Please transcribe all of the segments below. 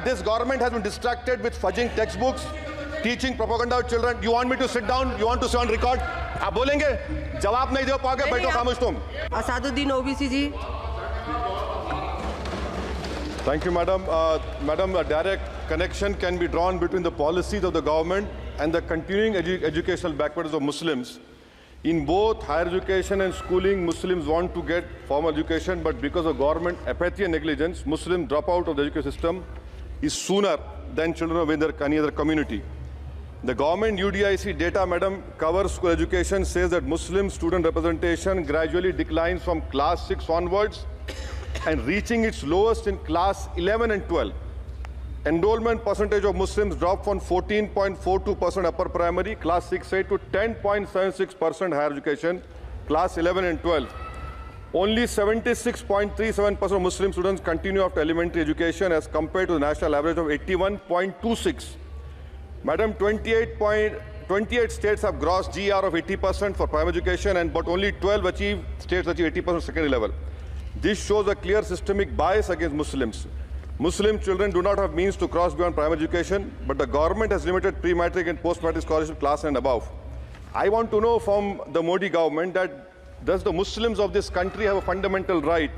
this government has been distracted with fudging textbooks, teaching propaganda to children. You want me to sit down? You want to sit on record? आप बोलेंगे? जवाब नहीं दे पाओगे, बैठो खामोश तुम. Asaduddin Owaisi ji. Thank you, madam. Madam, a direct connection can be drawn between the policies of the government and the continuing educational backwardness of Muslims. In both higher education and schooling, Muslims want to get formal education, but because of government apathy and negligence, Muslims drop out of the education system is sooner than children of any other community. The government UDIC data, madam, covers school education, says that Muslim student representation gradually declines from class 6 onwards and reaching its lowest in class 11 and 12. Enrollment percentage of Muslims dropped from 14.42% upper primary, class 6A, to 10.76% higher education, class 11 and 12. Only 76.37% of Muslim students continue after elementary education as compared to the national average of 81.26. Madam, 28 states have gross GR of 80% for primary education, and but only 12 states achieve 80% secondary level. This shows a clear systemic bias against Muslims. Muslim children do not have means to cross beyond primary education, but the government has limited pre-matric and post-matric scholarship class and above. I want to know from the Modi government that does the Muslims of this country have a fundamental right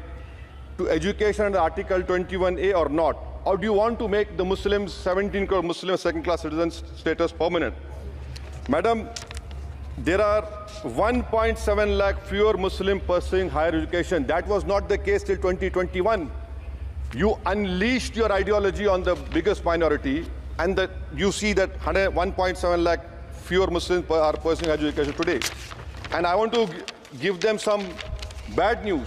to education under Article 21A or not? Or do you want to make the Muslims, 17 crore Muslim second-class citizens status permanent? Madam, there are 1.7 lakh fewer Muslims pursuing higher education. That was not the case till 2021. You unleashed your ideology on the biggest minority, and that you see that 1.7 lakh fewer Muslims are pursuing higher education today. And I want to give them some bad news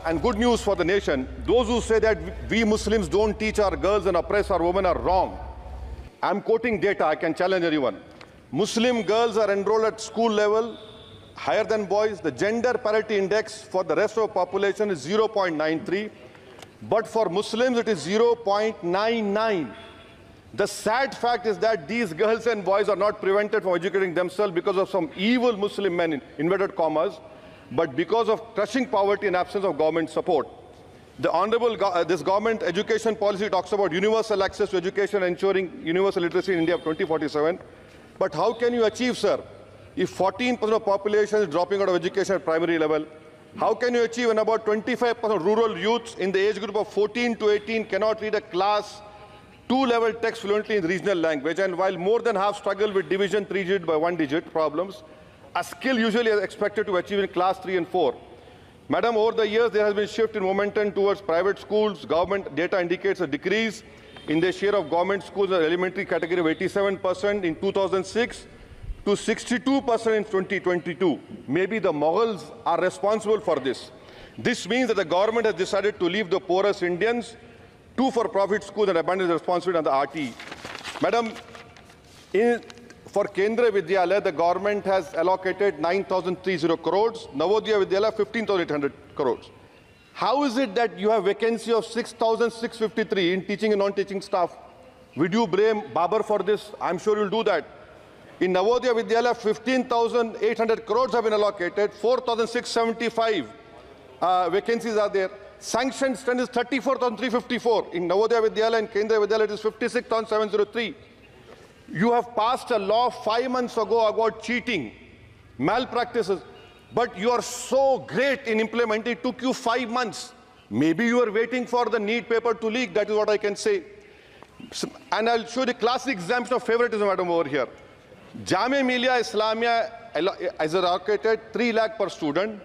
and good news for the nation. Those who say that we Muslims don't teach our girls and oppress our women are wrong. I'm quoting data. I can challenge anyone. Muslim girls are enrolled at school level higher than boys. The gender parity index for the rest of the population is 0.93. But for Muslims, it is 0.99. The sad fact is that these girls and boys are not prevented from educating themselves because of some evil Muslim men, in inverted commas, but because of crushing poverty and absence of government support. This government education policy talks about universal access to education, ensuring universal literacy in India of 2047. But how can you achieve, sir, if 14% of the population is dropping out of education at primary level? How can you achieve when about 25% of rural youths in the age group of 14 to 18 cannot read a class 2 level text fluently in regional language? And while more than half struggle with division 3-digit by 1-digit problems, a skill usually is expected to achieve in class 3 and 4. Madam, over the years, there has been a shift in momentum towards private schools. Government data indicates a decrease in the share of government schools in the elementary category of 87% in 2006 to 62% in 2022. Maybe the Mughals are responsible for this. This means that the government has decided to leave the poorest Indians to for-profit schools and abandon the responsibility on the RT. Madam, for Kendriya Vidyalaya, the government has allocated 9,030 crores, Navodaya Vidyalaya 15,800 crores. How is it that you have vacancy of 6,653 in teaching and non-teaching staff? Would you blame Babar for this? I'm sure you'll do that. In Navodaya Vidyalaya, 15,800 crores have been allocated, 4,675 vacancies are there. Sanctioned strength is 34,354. In Navodaya Vidyalaya and Kendriya Vidyalaya, it is 56,703. You have passed a law 5 months ago about cheating, malpractices, but you are so great in implementing. It took you 5 months. Maybe you are waiting for the NEET paper to leak. That is what I can say. And I'll show the classic example of favoritism, madam, over here. Jamia Millia Islamia is allocated 3 lakh per student,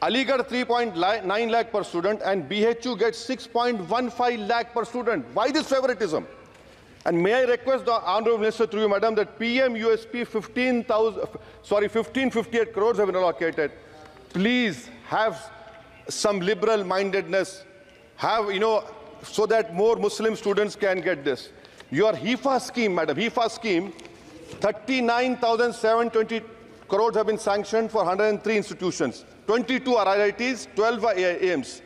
Aligarh 3.9 lakh per student, and BHU gets 6.15 lakh per student. Why this favoritism? And may I request the Honorable Minister through you, madam, that PM USP 1558 crores have been allocated. Please have some liberal mindedness, so that more Muslim students can get this. Your HIFA scheme, madam, HIFA scheme, 39,720 crores have been sanctioned for 103 institutions. 22 are IITs, 12 are AIMs.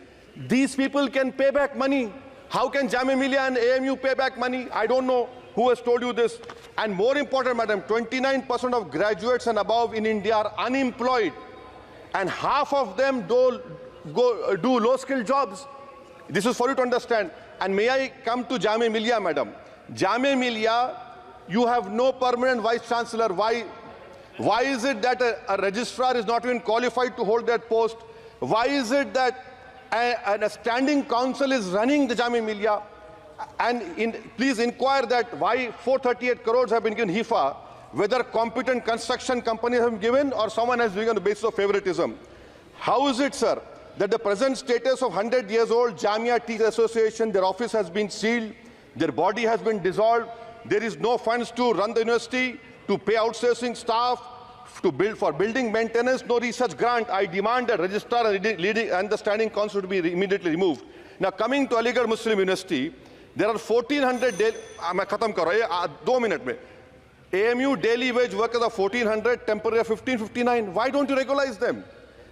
These people can pay back money. How can Jamia Millia and AMU pay back money? I don't know who has told you this. And more important, madam, 29% of graduates and above in India are unemployed. And half of them do low-skilled jobs. This is for you to understand. And may I come to Jamia Millia, madam? Jamia Millia, you have no permanent vice chancellor. Why is it that a registrar is not even qualified to hold that post? Why is it that a standing council is running the Jamia Millia? And please inquire that why 438 crores have been given HIFA, whether competent construction companies have been given or someone has been on the basis of favoritism. How is it, sir, that the present status of 100 years old Jamia Teachers Association, their office has been sealed, their body has been dissolved, there is no funds to run the university, to pay outsourcing staff, to build for building maintenance, no research grant. I demand that registrar and the standing council to be immediately removed. Now coming to Aligarh Muslim University, there are 1400 2 minutes. AMU daily wage workers are 1400, temporary 1559. Why don't you regularize them?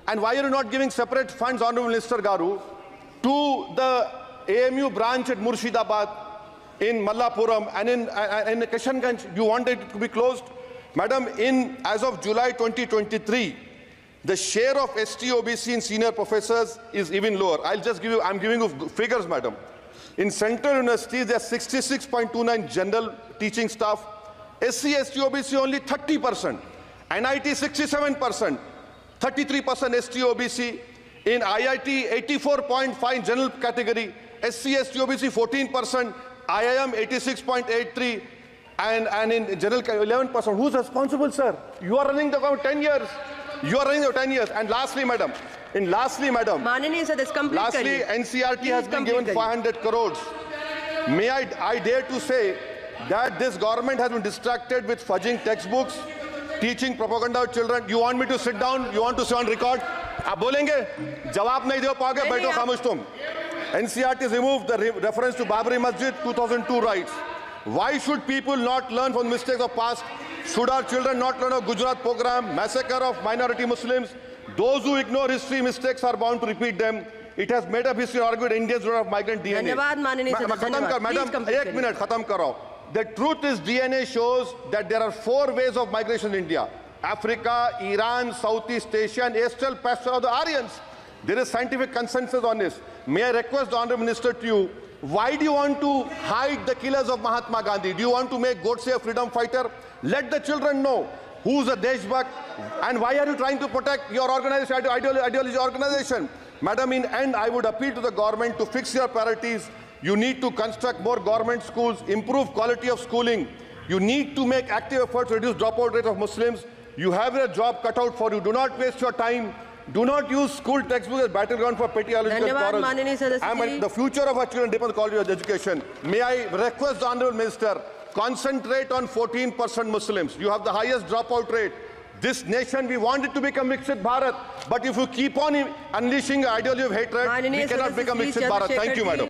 And why are you not giving separate funds, Honorable Minister Garu, to the AMU branch at Murshidabad, in Mallapuram and in Kishanganj? You want it to be closed? Madam, as of July 2023, the share of ST-OBC in senior professors is even lower. I'm giving you figures, madam. In Central University, there are 66.29 general teaching staff. SC, ST-OBC only 30%. NIT 67%. 33% ST-OBC. In IIT, 84.5 general category. SC, ST-OBC 14%. IIM 86.83%. And in general 11%. Who's responsible, sir? You are running the government 10 years. You are running the 10 years. And lastly, madam. Mananiya sir, this complete lastly, NCRT has been given 500 crores. May I dare to say that this government has been distracted with fudging textbooks, teaching propaganda to children. You want me to sit down? You want to sit on record? आप बोलेंगे? जवाब नहीं दे पाओगे, बैठो खामोश तुम. NCRT has removed the reference to Babri Masjid 2002 rights. Why should people not learn from the mistakes of past? Should our children not learn of Gujarat program, massacre of minority Muslims? Those who ignore history mistakes are bound to repeat them. It has made up history argued Indians don't have migrant DNA. धन्यवाद माननीय सदस्य. Madam, 1 minute, khatam karo. The truth is DNA shows that there are 4 ways of migration in India. Africa, Iran, Southeast Asia, and Astral pasture of the Aryans. There is scientific consensus on this. May I request the Honourable Minister to you, why do you want to hide the killers of Mahatma Gandhi? Do you want to make Godse a freedom fighter? Let the children know who's a Deshbhakt and why are you trying to protect your organization, ideology organization? Madam, in end, I would appeal to the government to fix your priorities. You need to construct more government schools, improve quality of schooling. You need to make active efforts to reduce dropout rate of Muslims. You have a job cut out for you. Do not waste your time. Do not use school textbooks as battleground for petty ideological quarrels. The future of our children depends on quality of education. May I request the Honourable Minister, concentrate on 14% Muslims. You have the highest dropout rate. This nation, we want it to become Viksit Bharat. But if you keep on unleashing ideology of hatred, we cannot become Viksit Bharat. Thank you, madam.